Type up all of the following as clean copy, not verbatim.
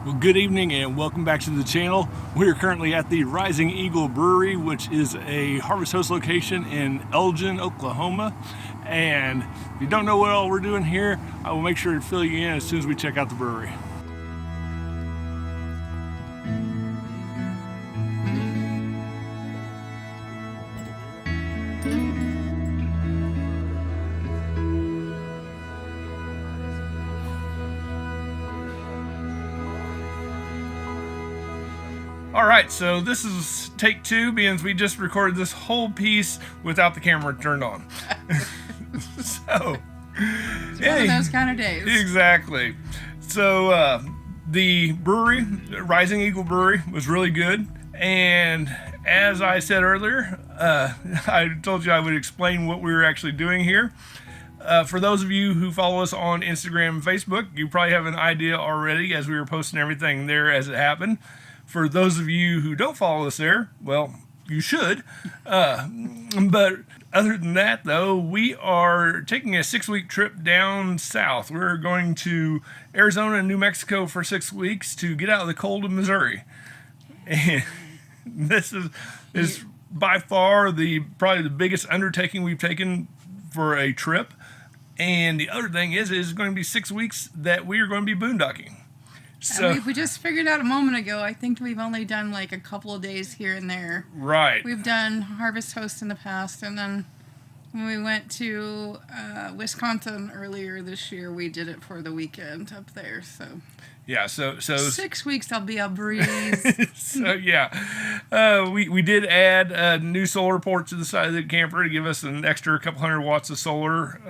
Well, good evening and welcome back to the channel. We are currently at the Rising Eagle Brewery, which is a Harvest Host location in Elgin, Oklahoma. And if you don't know what all we're doing here, I will make sure to fill you in as soon as we check out the brewery. All right, so this is take two, being we just recorded this whole piece without the camera turned on. So, it's one of those kind of days. Exactly. So the brewery, Rising Eagle Brewery, was really good. And as I said earlier, I told you I would explain what we were actually doing here. For those of you who follow us on Instagram and Facebook, you probably have an idea already as we were posting everything there as it happened. For those of you who don't follow us there, well, you should. But other than that, though, we are taking a 6-week trip down south. We're going to Arizona and New Mexico for 6 weeks to get out of the cold of Missouri. And this is by far probably the biggest undertaking we've taken for a trip. And the other thing is going to be 6 weeks that we are going to be boondocking. So we just figured out a moment ago, I think we've only done like a couple of days here and there. Right. We've done Harvest Host in the past, and then when we went to Wisconsin earlier this year, we did it for the weekend up there. So yeah, so 6 weeks I'll be a breeze. So yeah, we did add a new solar port to the side of the camper to give us an extra couple hundred watts of solar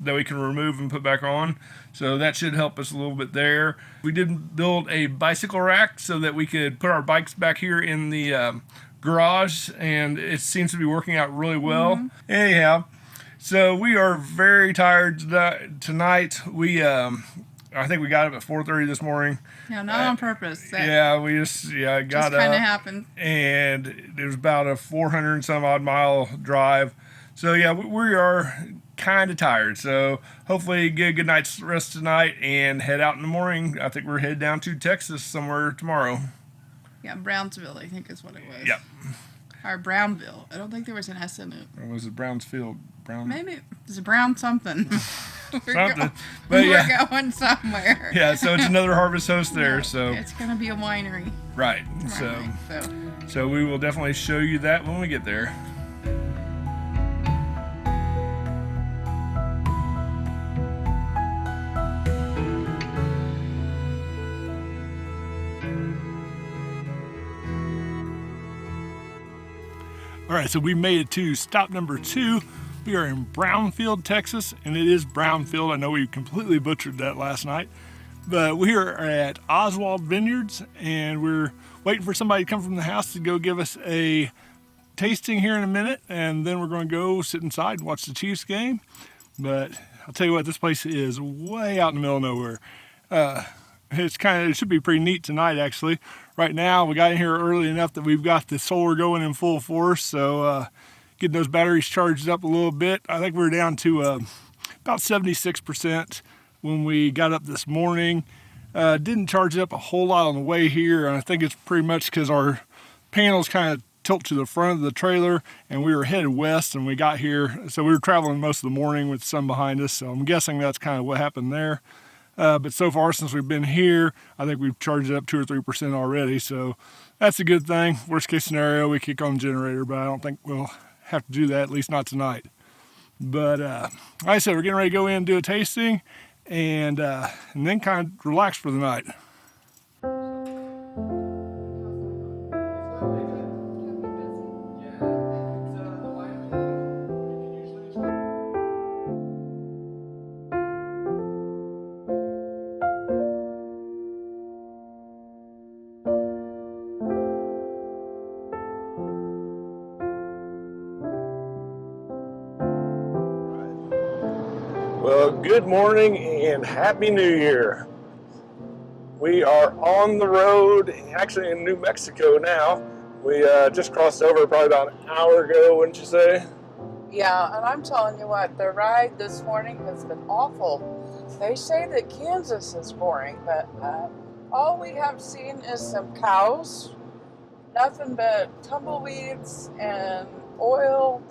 that we can remove and put back on. So that should help us a little bit there. We did build a bicycle rack so that we could put our bikes back here in the garage, and it seems to be working out really well. Mm-hmm. Anyhow, so we are very tired tonight. I think we got up at 4:30 this morning. Yeah, not on purpose. We just got up. Kind of happened. And it was about a 400 and some odd mile drive. So yeah, we are kind of tired. So hopefully get a good night's rest tonight and head out in the morning. I think we're headed down to Texas somewhere tomorrow. Yeah, Brownsville, I think is what it was. Yep. Or Brownville. I don't think there was an S in it. Or was it Brownsfield? Maybe it was Brown something. We're going somewhere. Yeah, so it's another Harvest Host there. So it's going to be a winery. Right. So we will definitely show you that when we get there. All right, so we made it to stop number 2. We are in Brownfield, Texas, and it is Brownfield. I know we completely butchered that last night, but we are at Oswald Vineyards, and we're waiting for somebody to come from the house to go give us a tasting here in a minute, and then we're going to go sit inside and watch the Chiefs game. But I'll tell you what, this place is way out in the middle of nowhere. It should be pretty neat tonight, actually. Right now, we got in here early enough that we've got the solar going in full force, so getting those batteries charged up a little bit. I think we're down to about 76% when we got up this morning. Didn't charge it up a whole lot on the way here, and I think it's pretty much because our panels kind of tilt to the front of the trailer, and we were headed west when we got here, so we were traveling most of the morning with the sun behind us, so I'm guessing that's kind of what happened there. But so far, since we've been here, I think we've charged it up 2 or 3% already. So that's a good thing. Worst case scenario, we kick on the generator, but I don't think we'll have to do that, at least not tonight. But like I said, we're getting ready to go in and do a tasting and then kind of relax for the night. Well, good morning and Happy New Year. We are on the road, actually in New Mexico now. We just crossed over probably about an hour ago, wouldn't you say? Yeah, and I'm telling you what, the ride this morning has been awful. They say that Kansas is boring, but all we have seen is some cows, nothing but tumbleweeds and oil.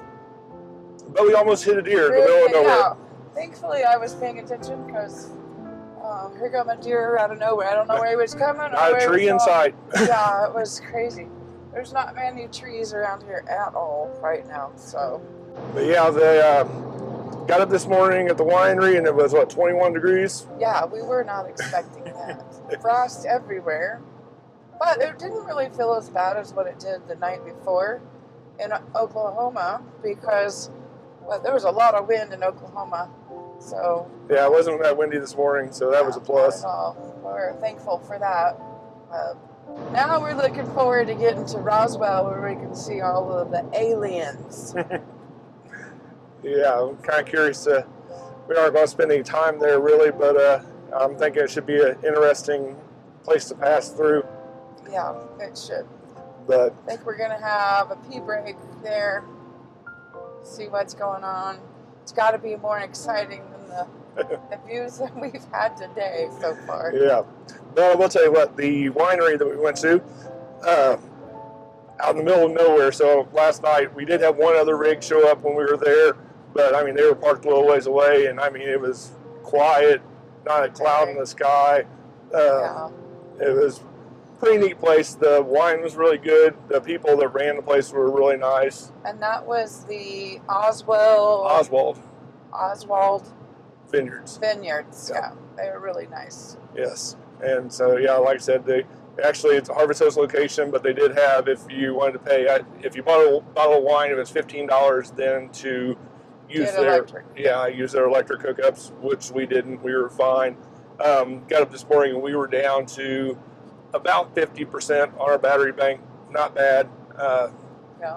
But we almost hit a deer in the middle of nowhere. Yeah. Thankfully, I was paying attention because here come a deer out of nowhere. I don't know where he was coming. Not a tree in sight. Yeah, it was crazy. There's not many trees around here at all right now. So. But yeah, they got up this morning at the winery and it was, 21 degrees? Yeah, we were not expecting that. Frost everywhere. But it didn't really feel as bad as what it did the night before in Oklahoma because there was a lot of wind in Oklahoma. So yeah, it wasn't that windy this morning, so that was a plus. We're thankful for that. Now we're looking forward to getting to Roswell where we can see all of the aliens. Yeah, I'm kind of curious. We aren't going to spend any time there really, but I'm thinking it should be an interesting place to pass through. Yeah, it should. But I think we're going to have a pee break there, see what's going on. It's got to be more exciting than the views that we've had today so far. Yeah, but I will tell you what, the winery that we went to, out in the middle of nowhere. So last night we did have one other rig show up when we were there, but I mean they were parked a little ways away, and I mean it was quiet, not a cloud in the sky. Yeah. It was a pretty neat place. The wine was really good. The people that ran the place were really nice. And that was the Oswald Vineyards. Yeah, they were really nice. Yes, and so yeah, like I said, actually it's a Harvest Host location, but they did have, if you wanted to pay, if you bought a bottle of wine, it was $15 then to use use their electric hookups, which we didn't. We were fine. Got up this morning and we were down to about 50% on our battery bank. Not bad.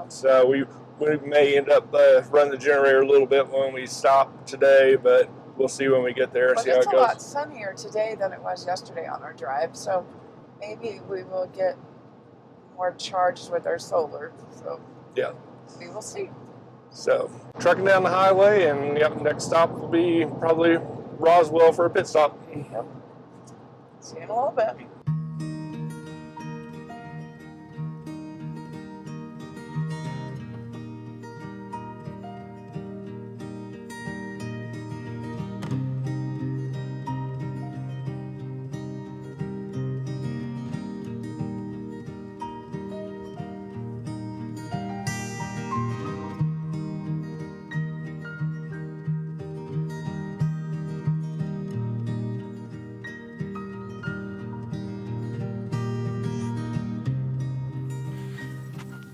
So we may end up running the generator a little bit when we stop today, but we'll see when we get there. But see how it goes. It's a lot sunnier today than it was yesterday on our drive, so maybe we will get more charged with our solar. So yeah, we will see. So trucking down the highway, and next stop will be probably Roswell for a pit stop. Yep. See you in a little bit.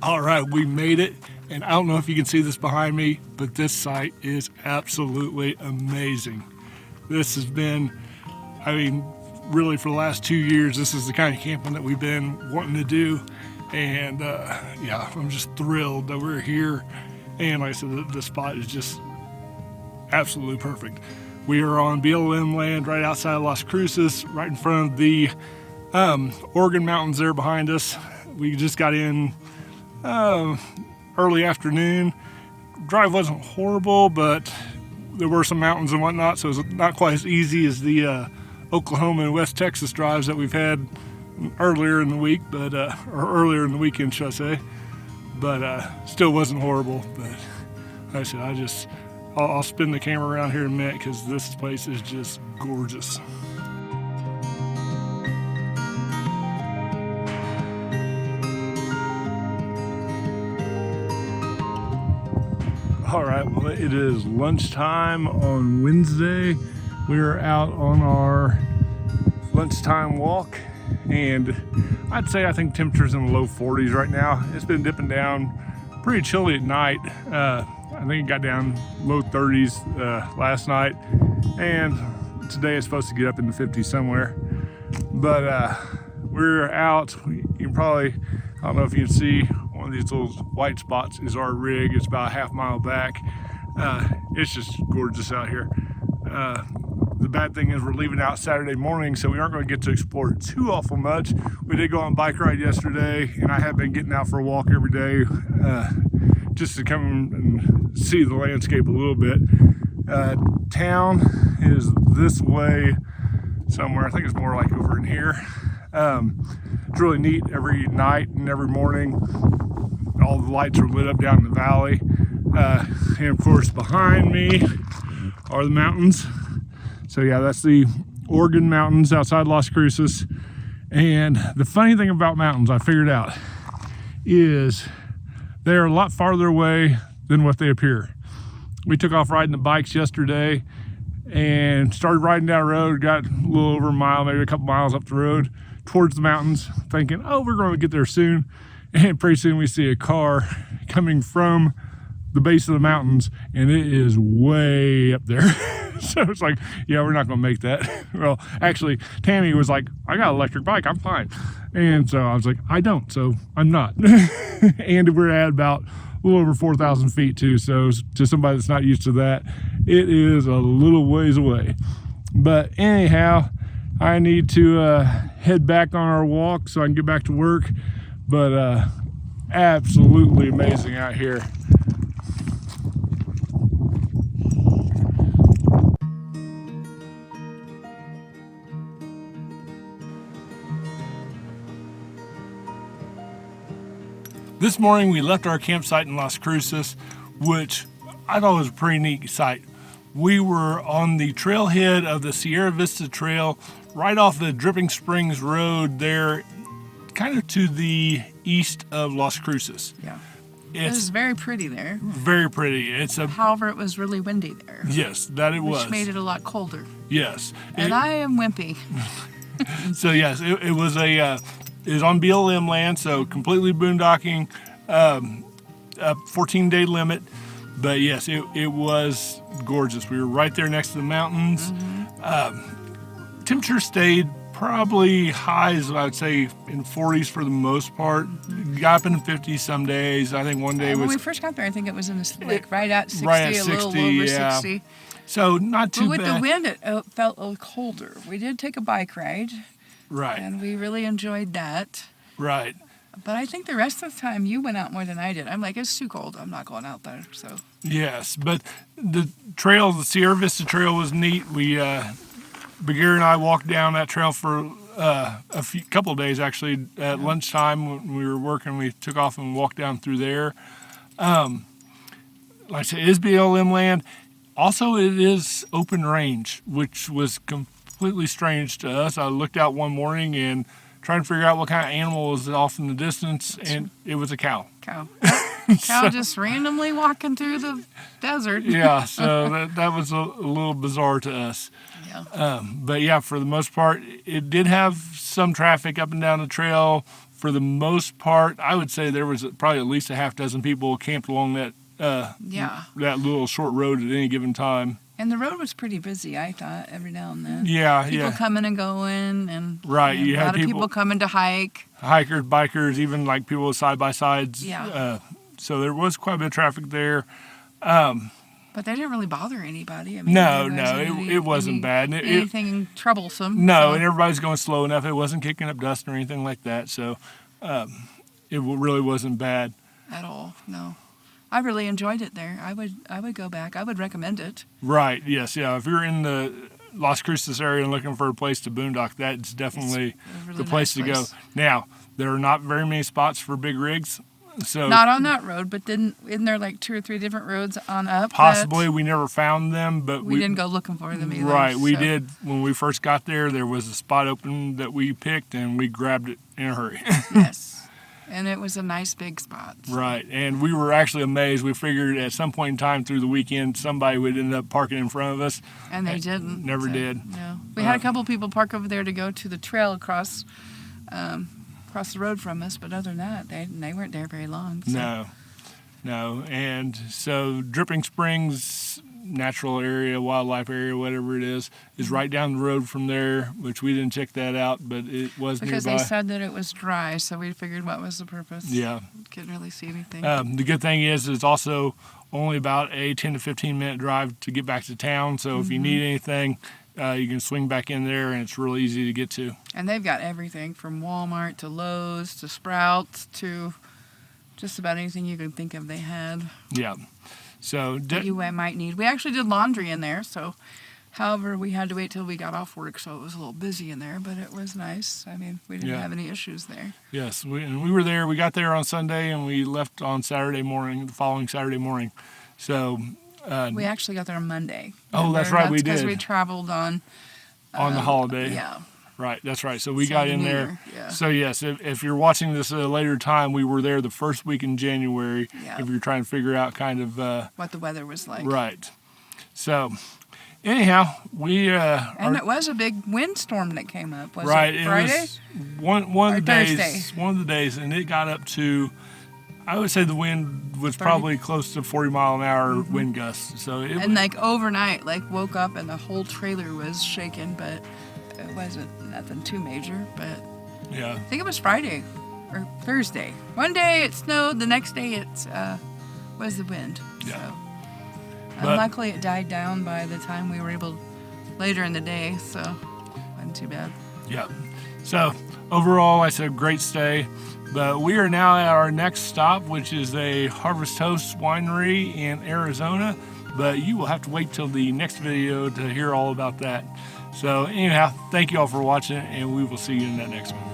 All right, we made it, and I don't know if you can see this behind me, but this site is absolutely amazing. This has been, I mean, really for the last 2 years, this is the kind of camping that we've been wanting to do, and yeah, I'm just thrilled that we're here, and like I said, the spot is just absolutely perfect. We are on BLM land right outside of Las Cruces, right in front of the Oregon Mountains there behind us. We just got in early afternoon. Drive wasn't horrible, but there were some mountains and whatnot, so it's not quite as easy as the Oklahoma and West Texas drives that we've had earlier in the week, but or earlier in the weekend, should I say. But still wasn't horrible. But like I said, I'll spin the camera around here in a minute because this place is just gorgeous. All right, well, it is lunchtime on Wednesday. We're out on our lunchtime walk, and I think temperature's in the low 40s right now. It's been dipping down pretty chilly at night. I think it got down low 30s last night, and today it's supposed to get up in the 50s somewhere. But we're out. You can probably, I don't know if you can see, one of these little white spots is our rig. It's about a half mile back. It's just gorgeous out here. The bad thing is we're leaving out Saturday morning, so we aren't going to get to explore it too awful much. We did go on a bike ride yesterday, and I have been getting out for a walk every day just to come and see the landscape a little bit. Town is this way somewhere. I think it's more like over in here. It's really neat. Every night and every morning, all the lights are lit up down in the valley. And of course, behind me are the mountains. So yeah, that's the Oregon mountains outside Las Cruces. And the funny thing about mountains, I figured out, is they're a lot farther away than what they appear. We took off riding the bikes yesterday and started riding down the road, got a little over a mile, maybe a couple miles up the road towards the mountains, thinking, oh, we're going to get there soon. And pretty soon we see a car coming from the base of the mountains, and it is way up there. So it's like, yeah, we're not going to make that. Well, actually, Tammy was like, I got an electric bike, I'm fine. And so I was like, I don't, so I'm not. And we're at about a little over 4,000 feet too, so to somebody that's not used to that, it is a little ways away. But anyhow, I need to head back on our walk so I can get back to work. But absolutely amazing out here. This morning we left our campsite in Las Cruces, which I thought was a pretty neat sight. We were on the trailhead of the Sierra Vista Trail, right off the Dripping Springs Road there, kind of to the east of Las Cruces. Yeah. It was very pretty there. Very pretty. However, it was really windy there. Yes, that it was. Which made it a lot colder. Yes. And I am wimpy. So yes, it was on BLM land, so completely boondocking, a 14-day limit. But yes, it was gorgeous. We were right there next to the mountains. Mm-hmm. Temperature stayed probably highs, I would say, in 40s for the most part. Got up in the 50s some days. I think one day when we first got there, I think it was in right at 60, a little over yeah. 60. So not too bad. But with the wind, it felt a little colder. We did take a bike ride. Right. And we really enjoyed that. Right. But I think the rest of the time you went out more than I did. I'm like, it's too cold. I'm not going out there. So. Yes, but the trail, the Sierra Vista Trail, was neat. We, Bagheera and I walked down that trail for couple of days actually. At lunchtime when we were working, we took off and walked down through there. Like I said, it is BLM land. Also, it is open range, which was completely strange to us. I looked out one morning and trying to figure out what kind of animal was off in the distance, and it was a cow. Cow just randomly walking through the desert. Yeah, so that was a little bizarre to us. Yeah. But yeah, for the most part, it did have some traffic up and down the trail. For the most part, I would say there was probably at least a half dozen people camped along that that little short road at any given time. And the road was pretty busy, I thought, every now and then. Yeah, people coming and going, and right. You a had lot of people coming to hike. Hikers, bikers, even like people with side-by-sides. Yeah. So there was quite a bit of traffic there. But they didn't really bother anybody. I mean, it wasn't bad. Anything troublesome. No, and everybody's going slow enough. It wasn't kicking up dust or anything like that. So it really wasn't bad. At all, no. I really enjoyed it there. I would go back. I would recommend it. Right, yes, yeah. If you're in the Las Cruces area and looking for a place to boondock, that's definitely the place to go. Now, there are not very many spots for big rigs. So not on that road, but isn't there like 2 or 3 different roads on up? Possibly. We never found them, but we didn't go looking for them either. Right, we did. When we first got there was a spot open that we picked, and we grabbed it in a hurry. Yes. And it was a nice big spot. So. Right, and we were actually amazed. We figured at some point in time through the weekend somebody would end up parking in front of us. And they didn't. Never did. No. We had a couple people park over there to go to the trail across the road from us, but other than that, they weren't there very long. So. No. And so Dripping Springs natural area, wildlife area, whatever it is right down the road from there, which we didn't check that out, but it was because nearby. They said that it was dry, so we figured what was the purpose. Yeah. Couldn't really see anything. The good thing is it's also only about a 10 to 15 minute drive to get back to town, so if you need anything, you can swing back in there, and it's real easy to get to. And they've got everything from Walmart to Lowe's to Sprouts to just about anything you can think of they had. Yeah. So that you might need. We actually did laundry in there, so however we had to wait till we got off work, so it was a little busy in there, but it was nice. I mean, we didn't have any issues there. Yes, we were there. We got there on Sunday and we left on Saturday morning, the following Saturday morning. So we actually got there on Monday. Oh, that's right, we did. Because we traveled on the holiday. Yeah. Right, that's right. So we got in there. Yeah. So yes, if you're watching this at a later time, we were there the first week in January. Yeah. If you're trying to figure out kind of what the weather was like. Right. So anyhow, we and it was a big windstorm that came up. Was right, it Friday? It was one of the Thursday? days. One of the days, and it got up to. I would say the wind was 30? Probably close to 40 mile an hour wind gusts. So it and like overnight, like woke up and the whole trailer was shaking, but it wasn't nothing too major. But yeah, I think it was Friday or Thursday. One day it snowed, the next day it was the wind. Yeah. So. But luckily it died down by the time we were able later in the day, so it wasn't too bad. Yeah. So overall, I said great stay. But we are now at our next stop, which is a Harvest Host winery in Arizona. But you will have to wait till the next video to hear all about that. So anyhow, thank you all for watching, and we will see you in that next one.